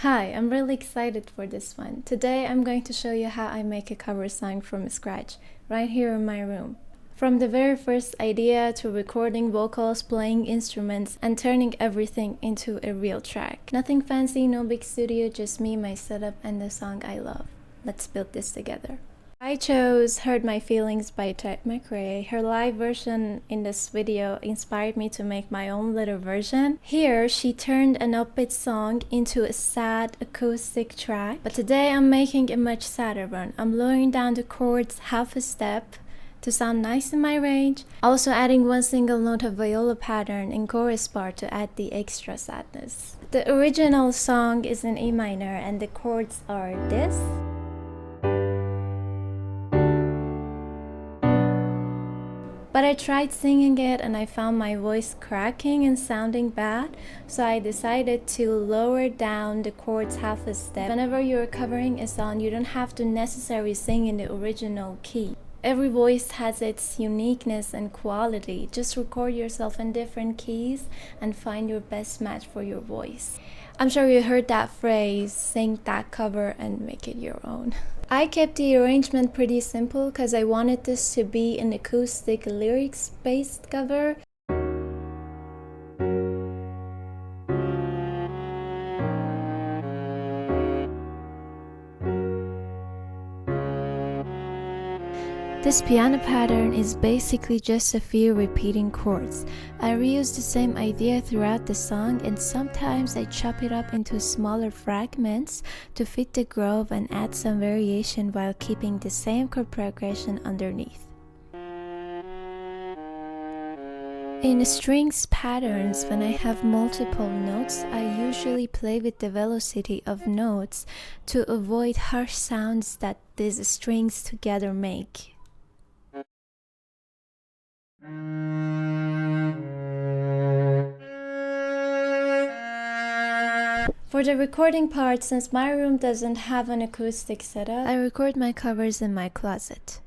Hi, I'm really excited for this one. Today I'm going to show you how I make a cover song from scratch, right here in my room. From the very first idea to recording vocals, playing instruments, and turning everything into a real track. Nothing fancy, no big studio, just me, my setup, and the song I love. Let's build this together. I chose Hurt My Feelings by Ted McRae. Her live version in this video inspired me to make my own little version. Here, she turned an upbeat song into a sad acoustic track. But today I'm making a much sadder one. I'm lowering down the chords half a step to sound nice in my range. Also adding one single note of viola pattern in chorus part to add the extra sadness. The original song is in E minor and the chords are this. But I tried singing it and I found my voice cracking and sounding bad, so I decided to lower down the chords half a step. Whenever you're covering a song, you don't have to necessarily sing in the original key. Every voice has its uniqueness and quality. Just record yourself in different keys and find your best match for your voice. I'm sure you heard that phrase, sing that cover and make it your own. I kept the arrangement pretty simple because I wanted this to be an acoustic lyrics-based cover. This piano pattern is basically just a few repeating chords. I reuse the same idea throughout the song, and sometimes I chop it up into smaller fragments to fit the groove and add some variation while keeping the same chord progression underneath. In strings patterns, when I have multiple notes, I usually play with the velocity of notes to avoid harsh sounds that these strings together make. For the recording part, since my room doesn't have an acoustic setup, I record my covers in my closet.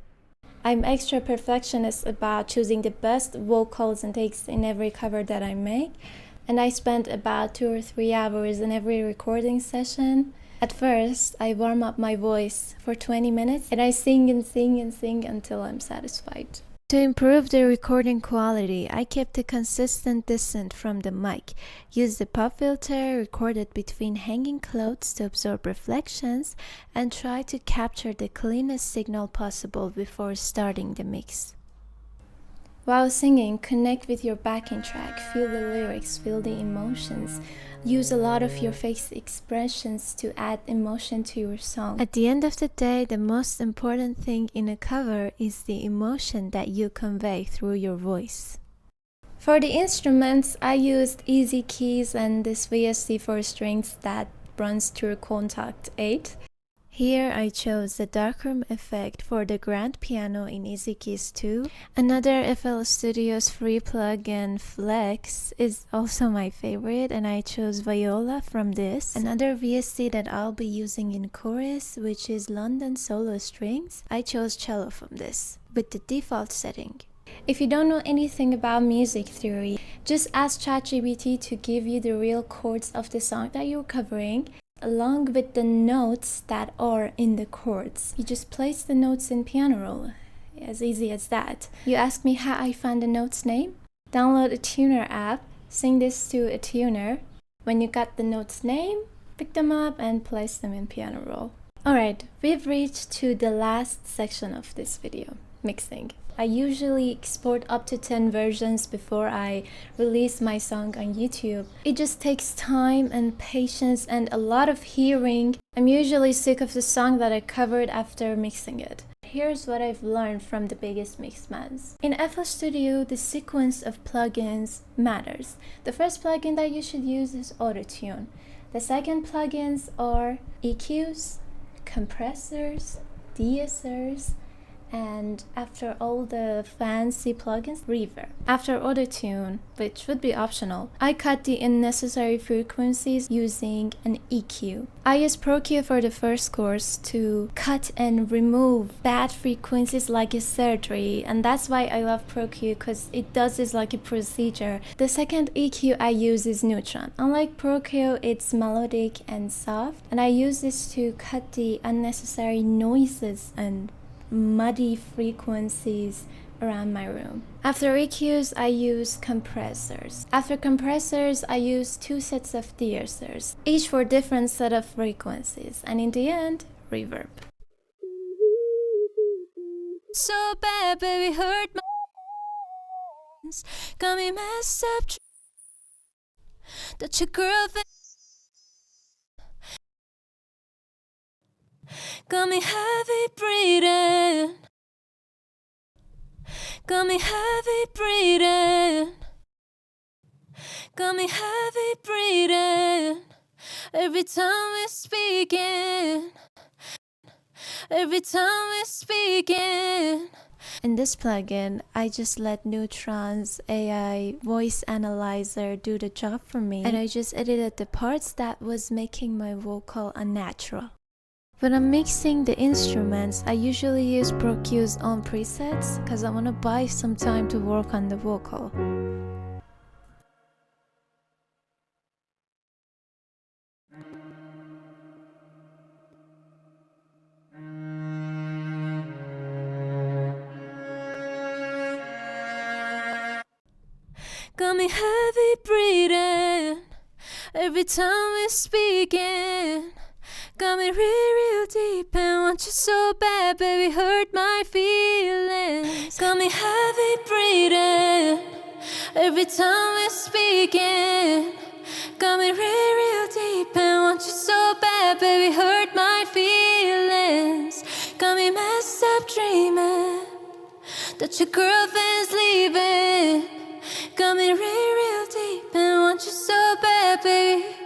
I'm extra perfectionist about choosing the best vocals and takes in every cover that I make, and I spend about 2 or 3 hours in every recording session. At first, I warm up my voice for 20 minutes and I sing and sing and sing until I'm satisfied. To improve the recording quality, I kept a consistent distance from the mic, used the pop filter, recorded between hanging clothes to absorb reflections, and tried to capture the cleanest signal possible before starting the mix. While singing, connect with your backing track, feel the lyrics, feel the emotions. Use a lot of your face expressions to add emotion to your song. At the end of the day, the most important thing in a cover is the emotion that you convey through your voice. For the instruments, I used easy keys and this VST for strings that runs through contact 8. Here I chose the darkroom effect for the grand piano in Easy Keys 2. Another FL Studio's free plugin Flex is also my favorite, and I chose viola from this. Another VST that I'll be using in chorus, which is London Solo Strings, I chose cello from this with the default setting. If you don't know anything about music theory, just ask ChatGPT to give you the real chords of the song that you're covering, along with the notes that are in the chords. You just place the notes in piano roll. As easy as that. You ask me how I found the notes name? Download a tuner app, sing this to a tuner. When you got the notes name, pick them up and place them in piano roll. Alright, we've reached to the last section of this video, mixing. I usually export up to 10 versions before I release my song on YouTube. It just takes time and patience and a lot of hearing. I'm usually sick of the song that I covered after mixing it. Here's what I've learned from the biggest mixmans. In FL Studio, the sequence of plugins matters. The first plugin that you should use is Auto-Tune. The second plugins are EQs, compressors, de-essers, And after all the fancy plugins, reverb. After auto-tune, which would be optional, I cut the unnecessary frequencies using an EQ. I use Pro Q for the first course to cut and remove bad frequencies like a surgery, and that's why I love Pro Q, because it does this like a procedure. The second EQ I use is Neutron. Unlike Pro Q, it's melodic and soft, and I use this to cut the unnecessary noises and muddy frequencies around my room. After EQs, I use compressors. After compressors, I use 2 sets of de-essers, each for different set of frequencies, and in the end, reverb. So bad, baby, hurt my hands, got me messed up. That your girlfriend got me heavy breathing. Got me heavy breathing. Got me heavy breathing. Every time we're speaking. Every time we're speaking. In this plugin, I just let Neutron's AI voice analyzer do the job for me, and I just edited the parts that was making my vocal unnatural. When I'm mixing the instruments, I usually use Pro Q's own presets because I want to buy some time to work on the vocal. Got me heavy breathing every time we're speaking. Got me real deep and want you so bad, baby, hurt my feelings. Got me heavy breathing every time we're speaking. Got me real deep and want you so bad, baby, hurt my feelings. Got me messed up dreaming that your girlfriend's leaving. Got me real deep and want you so bad, baby.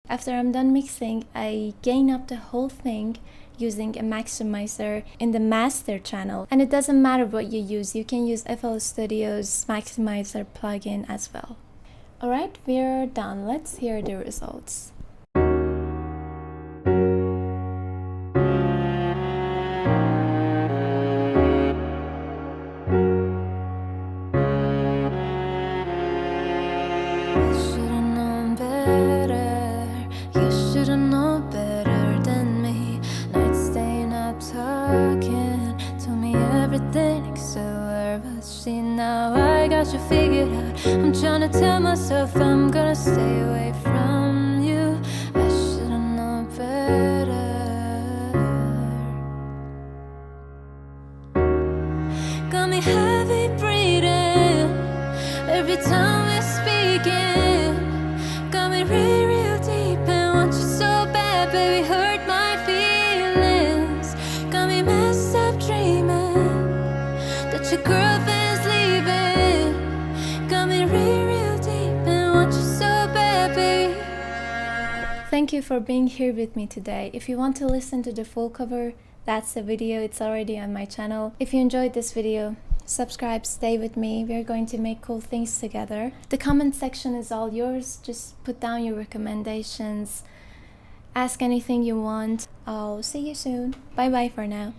After I'm done mixing, I gain up the whole thing using a maximizer in the master channel. And it doesn't matter what you use can use FL Studio's maximizer plugin as well. Alright, we're done. Let's hear the results. Now I got you figured out. I'm trying to tell myself I'm gonna stay away from you. I should've known better. Got me heavy breathing every time we're speaking. Got me real deep and want you so bad, baby, hurt my feelings. Got me messed up dreaming that your girlfriend Thank you for being here with me today. If you want to listen to the full cover, that's the video. It's already on my channel. If you enjoyed this video, subscribe, stay with me. We're going to make cool things together. The comment section is all yours. Just put down your recommendations. Ask anything you want. I'll see you soon. Bye bye for now.